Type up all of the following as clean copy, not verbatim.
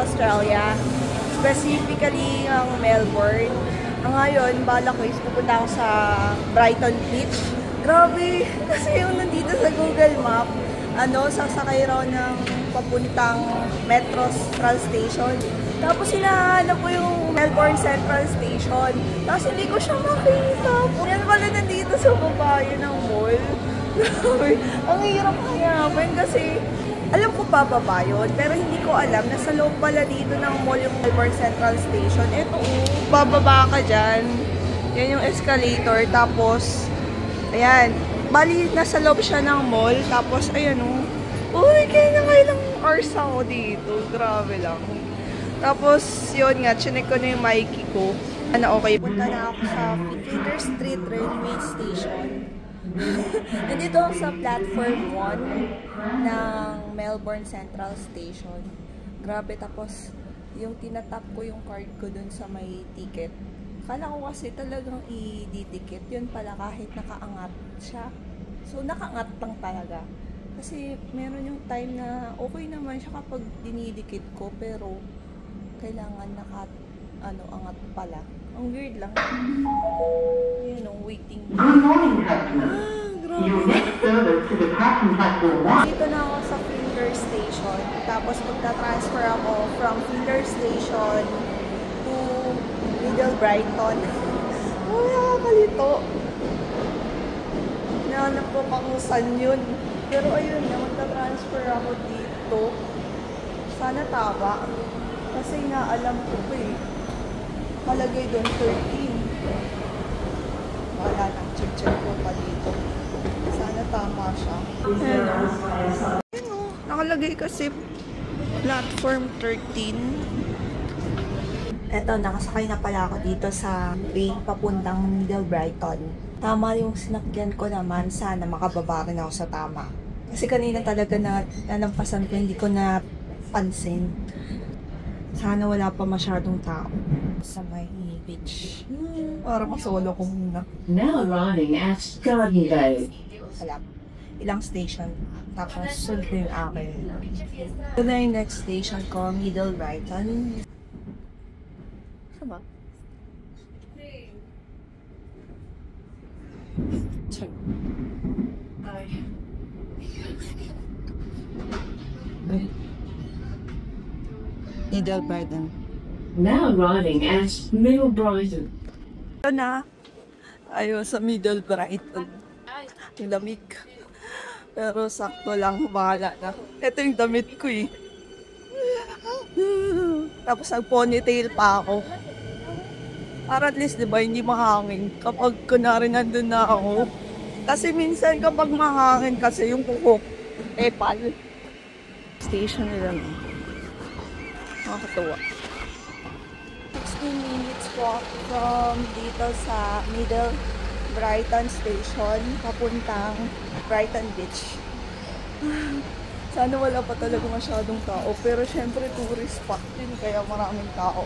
Australia. Specifically ang Melbourne. Ngayon, bala ko is pupunta ako sa Brighton Beach. Grabe! Kasi yung nandito sa Google Map, sasakay raw ng papuntang Metro Central Station. Tapos hinahanap ko yung Melbourne Central Station. Tapos hindi ko siya makita. Yan pala nandito sa baba ng mall. Ang hirap hanapin kasi alam ko bababa yun, pero hindi ko alam na sa loob pala dito ng mall yung Melbourne Central Station. Ito, bababa ka dyan. Yan yung escalator. Tapos, ayan. Bali, nasa loob siya ng mall. Tapos, ayan uy, kaya na ilang hours ako dito. Grabe lang. Tapos, yun nga, chinek ko na yung Mikey ko. Okay. Punta na ako sa Flinders Street Railway Station. Nandito ako sa platform 1 ng Melbourne Central Station. Grabe, tapos yung tinatap ko yung card ko dun sa may ticket. Kala ko kasi talagang i-ticket. Yun pala kahit nakaangat siya. So, nakaangat lang talaga. Kasi meron yung time na okay naman siya kapag dinidikit ko, pero kailangan angat pala. Ang weird lang. Yun waiting. Good morning, customer. Your next service to the Clapham platform 1. Dito na ako sa Flinders Station. Tapos magta-transfer ako from Flinders Station to Middle Brighton. Oh, nakakalito. Nahanap ko kung saan yun. Pero ayun na, magta-transfer ako dito. Sana tama. Kasi inaalam ko Malagay doon 13. Wala nang check ko pa dito. Sana tama siya. Nakalagay kasi platform 13. Eto, nakasakay na pala ako dito sa train papuntang Middle Brighton. Tama yung sinakyan ko naman. Sana makababa rin ako sa tama. Kasi kanina talaga nalampasan ko, hindi ko napansin. Sana wala pa masyadong tao sa may beach. Para masolo ko muna. Now arriving at Garden Road. Wala. Ilang station. Tapos sunod yung akin. Ito na yung next station ko, Middle Brighton. Saba? Check. Middle Brighton. Now arriving at Middle Brighton. Ito na. Ayun, sa Middle Brighton. Yung lamig. Pero sakto lang, bahala na. Ito yung damit ko Tapos nag-ponytail pa ako. Para at least, diba, hindi mahangin kapag kunwari nandun na ako. Kasi minsan kapag mahangin kasi yung kuko, epal. Station nila no. Nakakatuwa. 16 minutes walk from dito sa Middle Brighton Station papuntang Brighton Beach. Sana wala pa talaga masyadong tao, pero syempre tourist spot din kaya maraming tao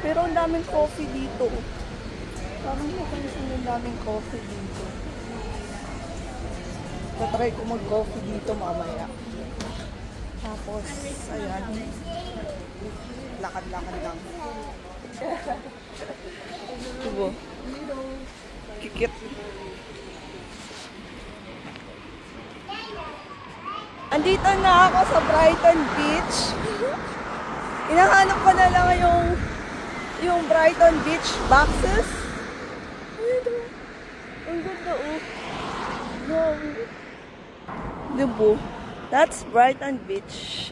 Pero ang daming coffee dito. Parang napansin ang daming coffee dito. Tatry ko mag-coffee dito mamaya. Tapos, ayan. Lakad-lakad lang. Tubo. Kikit. Andito na ako sa Brighton Beach. Hinahanap ko na lang yung Brighton Beach boxes. Ang ganda Diba? That's Brighton Beach.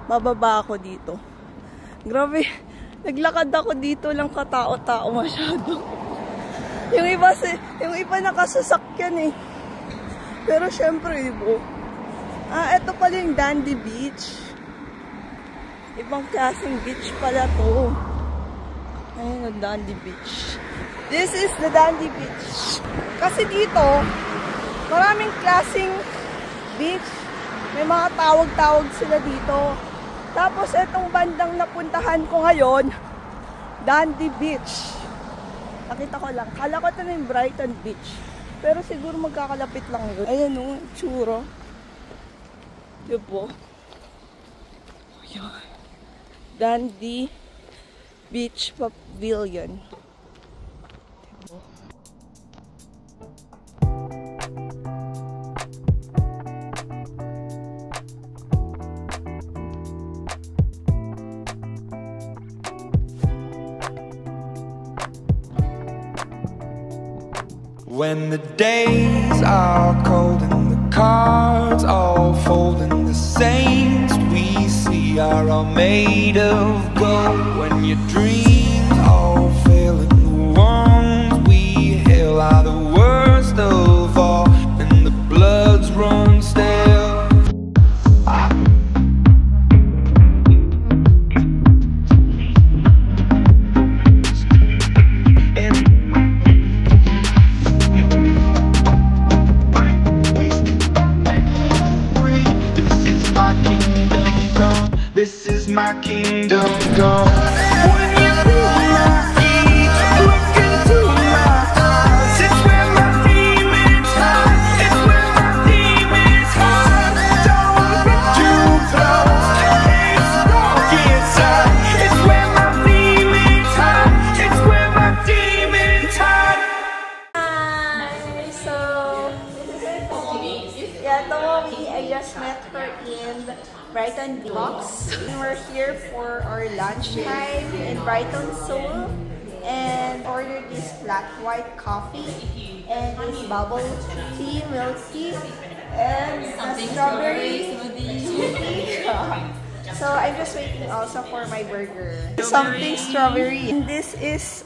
Bababa ako dito. Grabe, naglakad ako dito lang katao-tao masyado. Yung iba nakasasakyan Pero syempre, eto pala yung Dandy Beach. Ibang klaseng beach pala to. Ayun, yung Dandy Beach. This is the Dandy Beach. Kasi dito, maraming klaseng beach. May mga tawag-tawag sila dito. Tapos, etong bandang napuntahan ko ngayon, Dandy Beach. Nakita ko lang. Kala ko ito na yung Brighton Beach. Pero siguro magkakalapit lang yun. Ayan tsura. Diba? Ayan. Dundee Beach Pavilion. Diba? When the days are cold and the cards all fold and the saints we see are all made of gold, when your dreams all fail and the ones we hail are the worst of all and the bloods run stale. This is my kingdom come. When you feel my feet, look into my eyes. It's where my demons hide. It's where my demons hide. Don't get too close. It's dark inside. It's where my demons hide. It's where my demons hide. Hi! So, yeah, Tomomi, I just met her in Brighton Beach. We're here for our lunchtime in Brighton, Seoul, and ordered this flat white coffee and this bubble tea, milk tea, and a strawberry smoothie. So I'm just waiting also for my burger. Something strawberry. And this is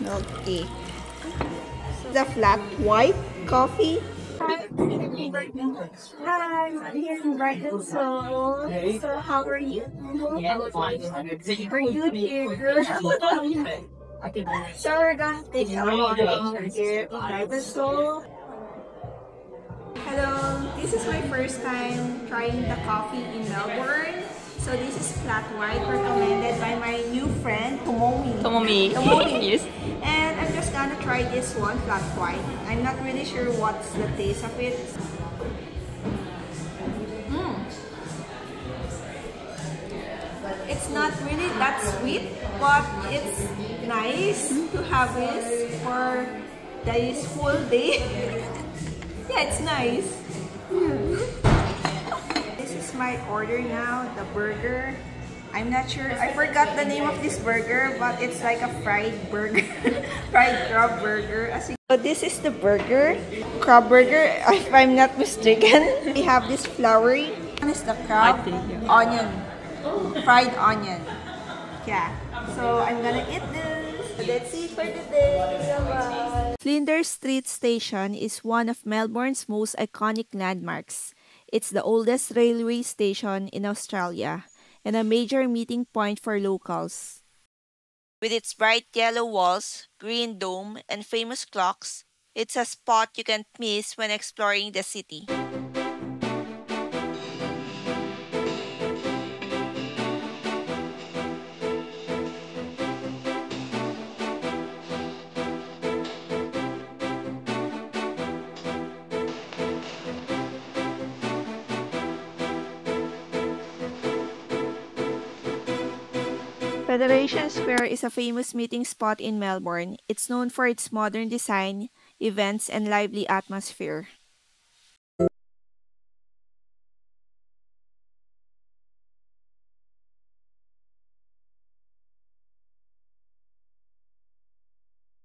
milk tea. The flat white coffee. Hi, I'm here in Brighton, so how are you? Pretty good here. So we're gonna take a walk here in Brighton, so hello, this is my first time trying the coffee in Melbourne. So this is flat white, recommended by my new friend, Tomomi. Yes. And I'm just gonna try this one, flat white. I'm not really sure what's the taste of it. It's not really that sweet, but it's nice to have this for this whole day. Yeah, it's nice. This is my order now, the burger. I'm not sure, I forgot the name of this burger, but it's like a fried burger, fried crab burger. So this is the burger, crab burger, if I'm not mistaken. We have this floury. One is the crab, onion, fried onion. Yeah, so I'm gonna eat this. That's it for today. Bye-bye. Flinders Street Station is one of Melbourne's most iconic landmarks. It's the oldest railway station in Australia and a major meeting point for locals. With its bright yellow walls, green dome, and famous clocks, it's a spot you can't miss when exploring the city. Federation Square is a famous meeting spot in Melbourne. It's known for its modern design, events, and lively atmosphere.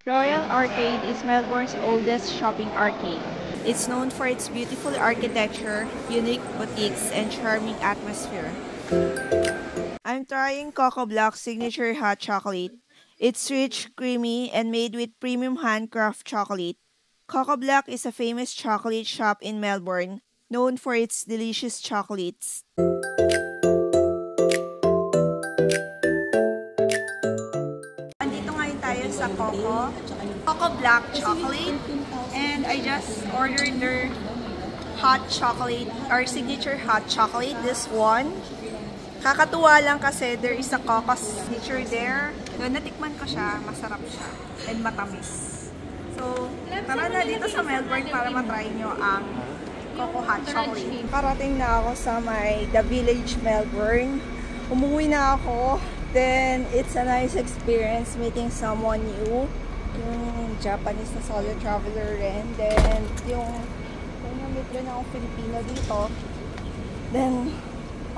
Royal Arcade is Melbourne's oldest shopping arcade. It's known for its beautiful architecture, unique boutiques, and charming atmosphere. I'm trying Coco Black Signature Hot Chocolate. It's rich, creamy, and made with premium handcraft chocolate. Coco Black is a famous chocolate shop in Melbourne, known for its delicious chocolates. Andito ngayon tayo sa Coco Black Chocolate, and I just ordered their hot chocolate, our signature hot chocolate, this one. Kakatuwa lang kasi there is a coco signature there. Doon natikman ko siya, masarap siya and matamis. So, tara na dito sa Melbourne para matry nyo ang Coco Hot Chocolate. Parating na ako sa may The Village, Melbourne. Umuwi na ako. Then, it's a nice experience meeting someone new. Yung Japanese na solo traveler rin. Then, yung namit rin akong Filipino dito. Then,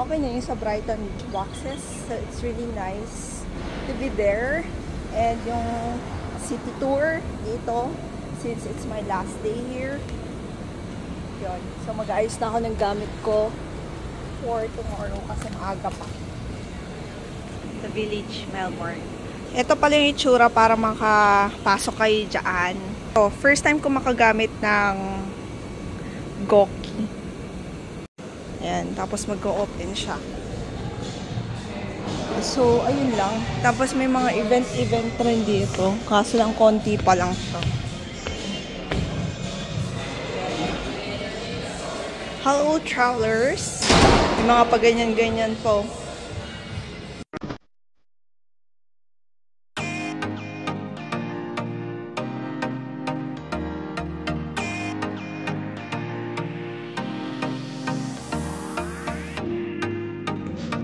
okay na yung sa Brighton boxes. So, it's really nice to be there. And yung city tour dito, since it's my last day here. Yun. So, mag-ayos na ako ng gamit ko for tomorrow kasi maaga pa. The Village, Melbourne. Ito pala yung itsura para makapasok kayo dyan. So, first time ko makagamit ng Goki. Ayan, tapos mag-o-open siya. So, ayun lang. Tapos may mga event rin dito. Kaso lang konti pa lang siya. Hello, travelers! May mga paganyan-ganyan po.